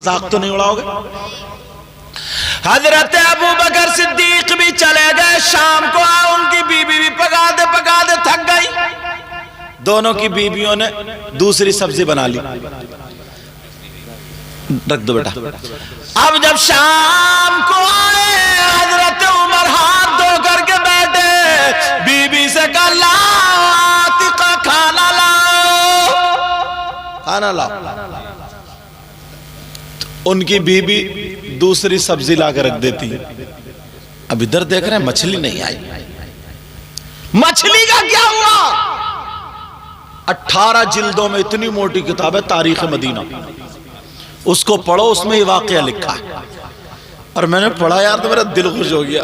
مذاق تو نہیں اڑاؤ گے؟ حضرت ابو بکر صدیق بھی چلے گئے شام کو، ان کی بیوی بھی پکاتے تھک گئی، دونوں کی بیویوں نے دوسری سبزی بنا لی، رکھ دو بیٹا۔ اب جب شام کو آئے حضرت عمر ہاتھ دھو کر کے بیٹھے، بیوی سے کہا لاؤ عاتقہ کھانا لاؤ۔ ان کی بیوی دوسری سبزی لا کر رکھ دیتی، اب ادھر دیکھ رہے ہیں مچھلی نہیں آئی، مچھلی کا کیا ہوا؟ 18 جلدوں میں اتنی موٹی کتاب ہے تاریخ مدینہ، اس کو پڑھو، اس میں یہ واقعہ لکھا ہے، اور میں نے پڑھا یار تو میرا دل خوش ہو گیا۔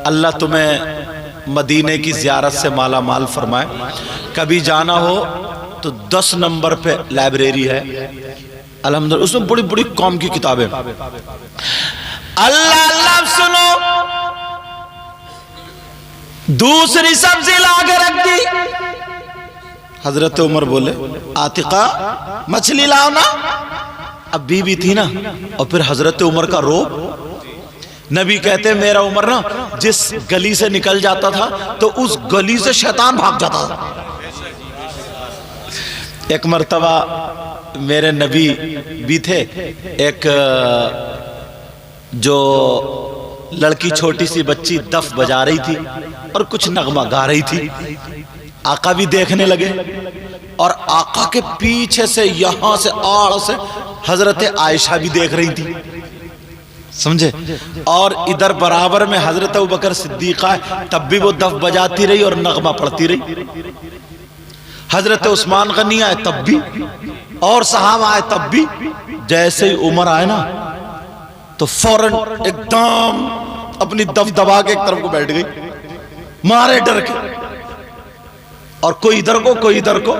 اللہ تمہیں مدینے کی زیارت سے مالا مال فرمائے، کبھی جانا ہو تو 10 نمبر پہ لائبریری ہے الحمدللہ، اس میں بڑی بڑی قوم کی کتابیں۔ اللہ سنو، دوسری سبزی لا کے رکھ دی، حضرت عمر بولے عاتقہ مچھلی لاؤ نا، اب بیوی تھی نا، اور پھر حضرت عمر کا روب، نبی کہتے ہیں میرا عمر نا جس گلی سے نکل جاتا تھا تو اس گلی سے شیطان بھاگ جاتا تھا۔ ایک مرتبہ میرے نبی بھی تھے، ایک جو لڑکی چھوٹی سی بچی دف بجا رہی تھی اور کچھ نغمہ گا رہی تھی، آقا بھی دیکھنے لگے، اور آقا کے پیچھے سے یہاں سے آڑ سے حضرت عائشہ بھی دیکھ رہی تھی، سمجھے، اور ادھر برابر میں حضرت ابوبکر صدیقہ ہے، تب بھی وہ دف بجاتی رہی اور نغمہ پڑھتی رہی، حضرت عثمان غنی آئے تب بھی، اور صحابہ آئے تب بھی، جیسے ہی عمر آئے نا تو فوراً ایک دم اپنی دف دبا کے ایک طرف کو بیٹھ گئی، مارے ڈر کے، اور کوئی ادھر کو کوئی ادھر کو،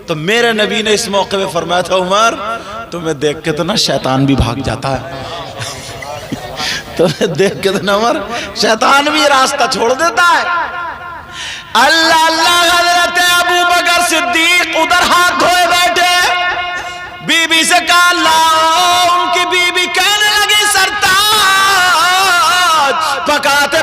تو میرے نبی نے اس موقع میں فرمایا تھا عمر تمہیں دیکھ کے تو نا شیطان بھی بھاگ جاتا ہے، تمہیں دیکھ کے تو نا عمر شیطان بھی راستہ چھوڑ دیتا ہے۔ اللہ حضرت ابو بکر صدیق ادھر ہاتھ دھوئے بیٹھے، بی سے کہا لاؤ، ان کی بی کہنے لگی سرتاج پکاتے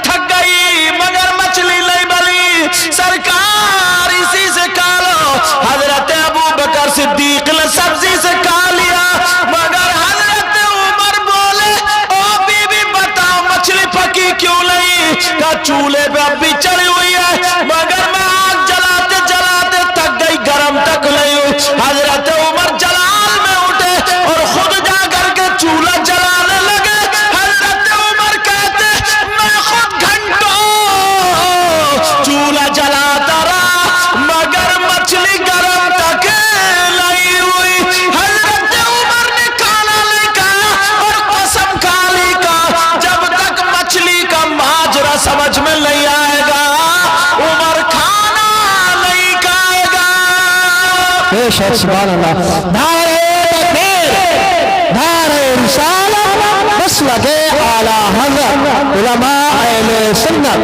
تھک گئی مگر مچھلی نہیں بلی، سرکار اسی سے کھا لو۔ حضرت ابو بکر صدیق نے سبزی سے کھا لیا، مگر حضرت عمر بولے او بی بتاؤ مچھلی پکی کیوں نہیں؟ کہا چولہے پہ اب بھی چڑھی ہوئی ہے، مگر میں آگ جلاتے تھک گئی، گرم تک نہیں ہوں۔ حضرت عمر جلال میں اٹھے اور خود جا کر کے چولہا جلانے لگے۔ حضرت عمر کہتے میں خود گھنٹوں چولہا جلاتا رہا مگر مچھلی گرم تک نہیں ہوئی۔ حضرت عمر نے کھانا نہیں کھایا اور قسم کھا لی، کہا جب تک مچھلی کا ماجرا سمجھ میں نہیں آئے گا عمر کھانا نہیں کھائے گا۔ بے شک سبحان اللہ، نعرہ تکبیر، نعرہ رسالت، مسلک اعلی حضرت علماء اہل سنت۔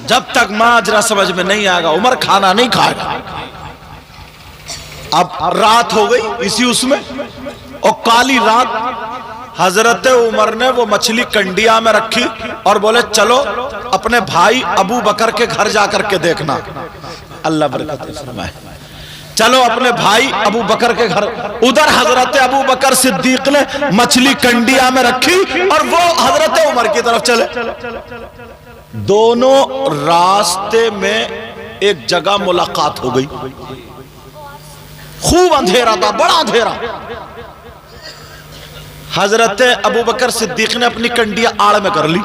جب تک ماجرا سمجھ میں نہیں آئے گا عمر کھانا نہیں کھائے گا۔ اب رات ہو گئی اسی اس میں، اور کالی رات، حضرت عمر نے وہ مچھلی کنڈیا میں رکھی اور بولے چلو اپنے بھائی ابو بکر کے گھر جا کر کے دیکھنا، اللہ برکت فرمائے، چلو اپنے بھائی ابو بکر کے گھر۔ ادھر حضرت ابو بکر صدیق نے مچھلی کنڈیا میں رکھی اور وہ حضرت عمر کی طرف چلے، دونوں راستے میں ایک جگہ ملاقات ہو گئی، خوب اندھیرا تھا، بڑا اندھیرا۔ حضرت ابو بکر صدیق نے اپنی کنڈیا آڑ میں کر لی،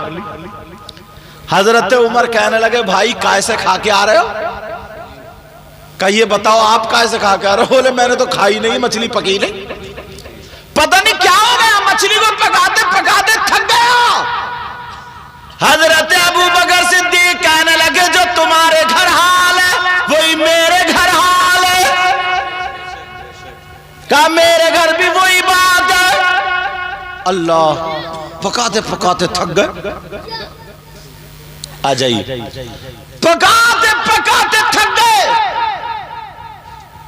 حضرت عمر کہنے لگے بھائی کائے سے کھا کے آ رہے ہو؟ کہ یہ بتاؤ آپ کائے سے کھا کے آ رہے ہو؟ بولے میں نے تو کھائی نہیں، مچھلی پکی نہیں۔ پتہ نہیں کیا ہو گیا، مچھلی کو پکاتے تھک گیا۔ حضرت ابو بکر صدیق کہنے لگے جو تمہارے گھر حال ہے وہی میرے گھر حال ہے، کہا میرے گھر بھی وہی بات ہے۔ اللہ پکاتے تھک گئے، آ جائیے، پکاتے تھک گئے،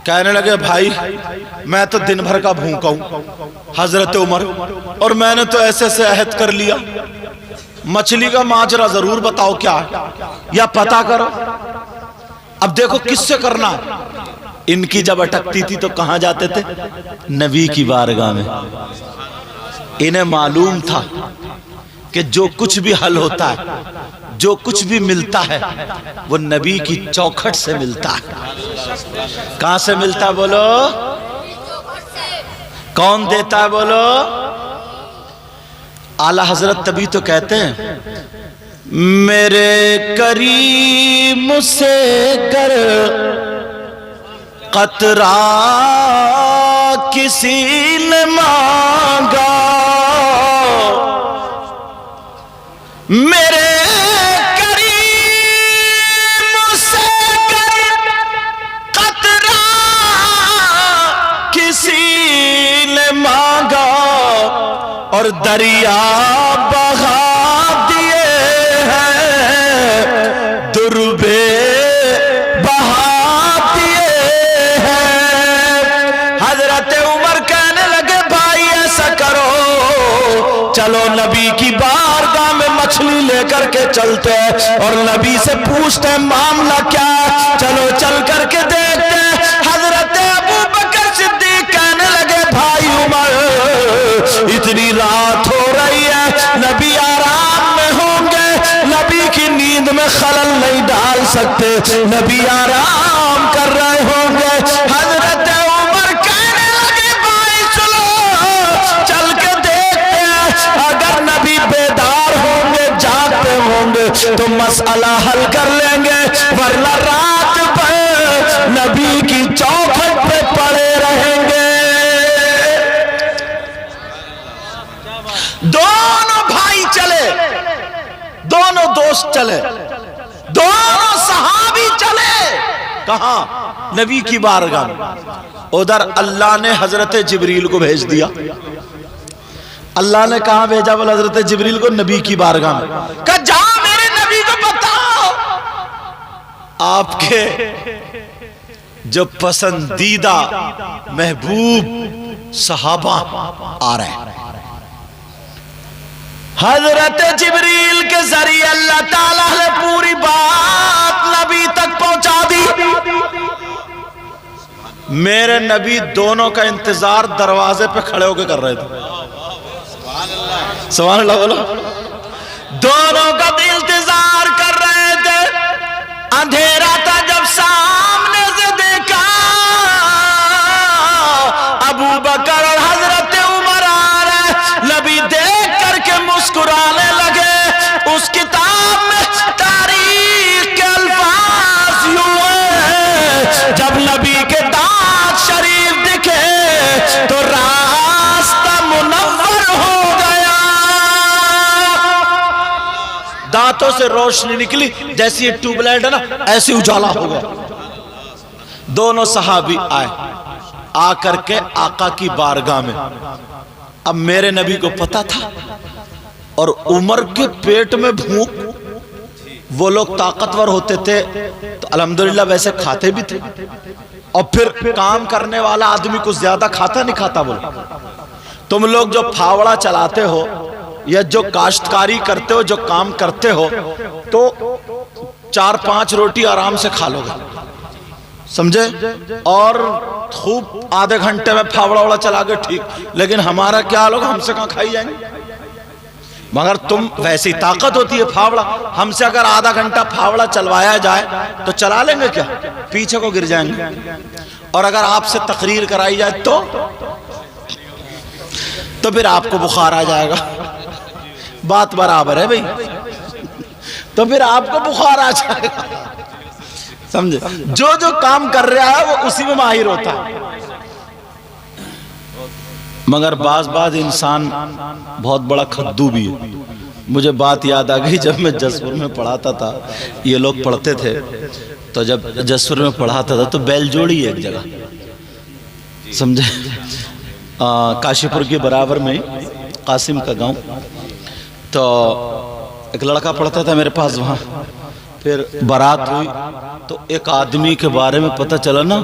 کہنے لگے بھائی میں تو دن بھر کا بھوکا ہوں حضرت عمر، اور میں نے تو ایسے سے عہد کر لیا، مچھلی کا ماجرا ضرور بتاؤ کیا ہے یا پتا کرو۔ اب دیکھو کس سے کرنا ہے۔ ان کی جب اٹکتی تھی تو کہاں جاتے تھے؟ نبی کی بارگاہ میں۔ انہیں معلوم تھا کہ جو کچھ بھی حل ہوتا ہے، جو کچھ بھی ملتا ہے، وہ نبی کی چوکھٹ سے ملتا ہے۔ کہاں سے ملتا ہے بولو؟ کون دیتا ہے بولو؟ اعلی حضرت تبھی تو کہتے ہیں میرے کریم سے گر قطرہ کسی نے مانگا، میرے کریم سے گر قطرہ کسی نے مانگا، اور دریا بہا دیے ہیں، دربے بہا دیے ہیں۔ حضرت عمر کہنے لگے بھائی ایسا کرو، چلو نبی کی بارگاہ میں مچھلی لے کر کے چلتے ہیں اور نبی سے پوچھتے ہیں معاملہ کیا ہے، چلو چل کر کے دیکھتے ہیں۔ حضرت ابو بکر صدیق کہنے لگے بھائی عمر اتنی رات ہو رہی ہے، نبی آرام میں ہوں گے، نبی کی نیند میں خلل نہیں ڈال سکتے، نبی آرام کر رہے ہوں گے۔ حضرت عمر کہنے لگے بھائی چلو چل کے دیکھتے ہیں، اگر نبی بیدار ہوں گے جاگتے ہوں گے تو مسئلہ حل کر لیں گے، ورنہ رات بھر نبی کی چوکھٹ پہ پڑے رہیں گے۔ دونوں بھائی چلے، دونوں دوست چلے، دونوں صحابی چلے، کہاں؟ نبی کی بارگاہ میں۔ ادھر اللہ نے حضرت جبریل کو بھیج دیا۔ اللہ نے کہاں بھیجا بول حضرت جبریل کو؟ نبی کی بارگاہ میں۔ کہا جا میرے نبی کو بتاؤ آپ کے جو پسندیدہ محبوب صحابہ آ رہے ہیں۔ حضرت جبریل کے ذریعے اللہ تعالیٰ نے پوری بات نبی تک پہنچا دی۔ میرے نبی دونوں کا انتظار دروازے پہ کھڑے ہو کے کر رہے تھے۔ سبحان اللہ بولو۔ دونوں کا انتظار کر رہے تھے۔ اندھیرا تھا جب سامنے سے دیکھا ابو بکر اور حضرت عمر آ رہے، نبی دیکھ کر کے مسکرانے لگے۔ اس کتاب میں تاریخ کے الفاظ یوں ہیں، جب نبی کے دانت شریف دکھے تو راستہ منور ہو گیا۔ دانتوں سے روشنی نکلی، جیسی یہ ٹیوب لائٹ ہے نا ایسی اجالا ہو گیا۔ دونوں صحابی آئے، آ کر کے آقا کی بارگاہ میں۔ اب میرے نبی کو پتا تھا، اور عمر کے پیٹ میں بھوک، وہ لوگ طاقتور ہوتے تھے تو الحمدللہ ویسے کھاتے بھی تھے، اور پھر کام کرنے والا آدمی کچھ زیادہ کھاتا نہیں کھاتا۔ بولو تم لوگ جو پھاوڑا چلاتے ہو یا جو کاشتکاری کرتے ہو، جو کام کرتے ہو، تو 4-5 روٹی آرام سے کھا لو گے، سمجھے؟ اور خوب آدھے گھنٹے میں پھاوڑا وڑا چلا گے ٹھیک، لیکن ہمارا کیا لوگ ہم سے کہاں کھائی جائیں گے؟ مگر تم ویسی طاقت ہوتی ہے پھاوڑا، ہم سے اگر آدھا گھنٹہ پھاوڑا چلوایا جائے تو چلا لیں گے کیا؟ پیچھے کو گر جائیں گے۔ اور اگر آپ سے تقریر کرائی جائے تو پھر آپ کو بخار آ جائے گا۔ بات برابر ہے بھئی، تو پھر آپ کو بخار آ جائے گا، سمجھے؟ جو کام کر رہا ہے وہ اسی میں ماہر ہوتا ہے۔ مگر بعض انسان بہت بڑا کھدو بھی ہے۔ مجھے بات یاد آ گئی، جب میں جسپور میں پڑھاتا تھا، یہ لوگ پڑھتے تھے، تو جب جسپور میں پڑھاتا تھا تو بیل جوڑی ایک جگہ، سمجھے؟ کاشی پور کے برابر میں قاسم کا گاؤں، تو ایک لڑکا پڑھتا تھا میرے پاس وہاں، پھر بارات ہوئی تو ایک آدمی کے بارے میں پتہ چلا نا،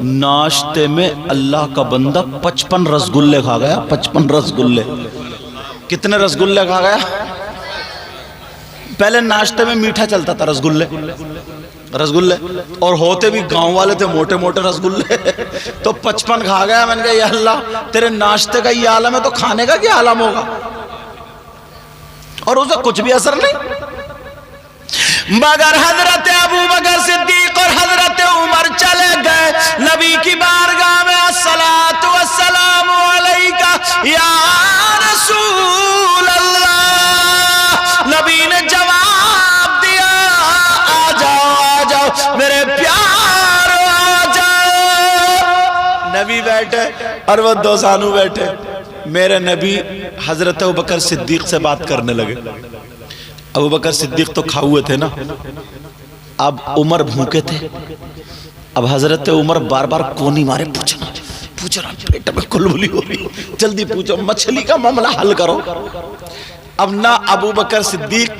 ناشتے میں اللہ کا بندہ 55 رسگلے کھا گیا، 55 رسگلے۔ کتنے رسگلے کھا گیا؟ پہلے ناشتے میں میٹھا چلتا تھا، رسگلے رسگلے، اور ہوتے بھی گاؤں والے تھے موٹے موٹے رسگلے، تو 55 کھا گیا۔ میں نے کہا یا اللہ تیرے ناشتے کا یہ عالم ہے تو کھانے کا کیا عالم ہوگا؟ اور اسے کچھ بھی اثر نہیں۔ مگر حضرت ابو بکر صدیق اور حضرت عمر چلے گئے نبی کی بارگاہ میں، الصلاۃ والسلام علیکہ یا رسول اللہ۔ نبی نے جواب دیا آ جاؤ آ جاؤ میرے پیارو آ جاؤ۔ نبی بیٹھے اور وہ دو زانو بیٹھے، میرے نبی حضرت ابو بکر صدیق سے بات کرنے لگے۔ ابو بکر صدیق تو کھا ہوئے تھے نا، اب عمر بھوکے تھے۔ اب حضرت عمر بار بار کونی مارے پوچھ رہا پیٹ میں کلبلی ہو رہی، جلدی پوچھو مچھلی کا معاملہ حل کرو۔ اب نہ ابو بکر صدیق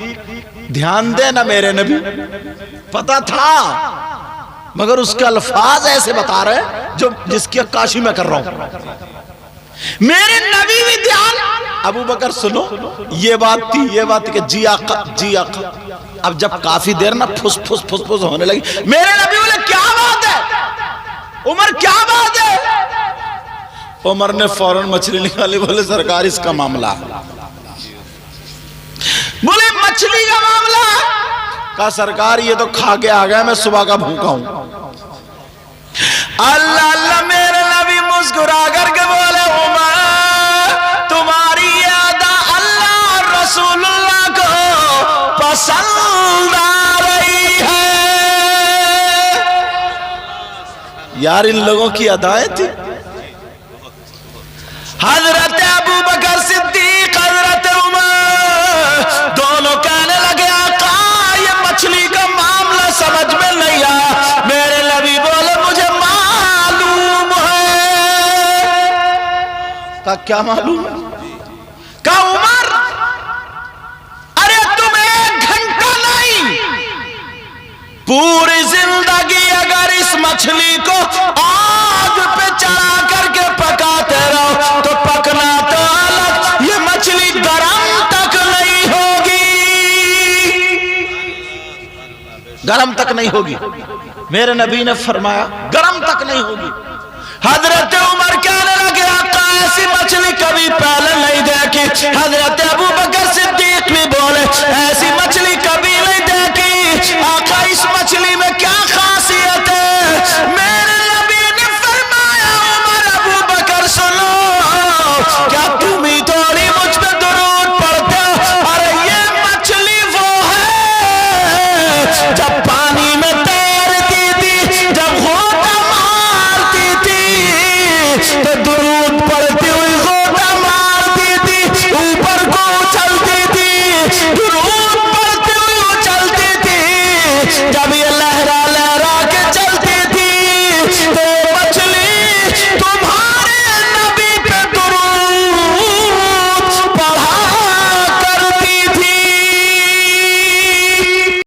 دھیان دے نہ میرے نبی، پتا تھا مگر اس کے الفاظ ایسے بتا رہے جو جس کی عکاسی میں کر رہا ہوں۔ میرے نبی بھی دھیان، ابو بکر سنو یہ بات تھی کہ جی آقا جی آقا۔ اب جب کافی دیر نہ پھس پھس پھس پھس ہونے لگی، میرے نبی بولے کیا بات ہے عمر، کیا بات ہے؟ عمر نے فوراً مچھلی نکالی، بولے سرکار اس کا معاملہ ہے۔ بولے مچھلی کا معاملہ ہے؟ کہا سرکار یہ تو کھا کے آ گیا، میں صبح کا بھوکا ہوں۔ اللہ اللہ، میرے نبی مسکرا کر کے بولے عمر تمہاری یہ ادا اللہ اور رسول اللہ کو پسند آ رہی ہے۔ یار ان لوگوں کی ادائیں تھی۔ حضرت ابو بکر صدیق حضرت عمر دونوں کہنے لگے آقا یہ مچھلی کا معاملہ سمجھ میں نہیں آیا۔ میرے نبی بولے مجھے معلوم ہے۔ کہا کیا معلوم ہے؟ کہا عمر ارے تم 1 گھنٹہ نہیں، پوری زندگی اگر اس مچھلی کو آگ پہ چڑھا کر کے پکاتے رہو تو پکنا تو الگ، یہ مچھلی گرم تک نہیں ہوگی، گرم تک نہیں ہوگی۔ میرے نبی نے فرمایا گرم تک نہیں ہوگی۔ حضرت عمر کہنے لگے آقا ایسی مچھلی کبھی پہلے نہیں دیکھی۔ حضرت ابو بکر صدیق بھی بولے ایسی مچھلی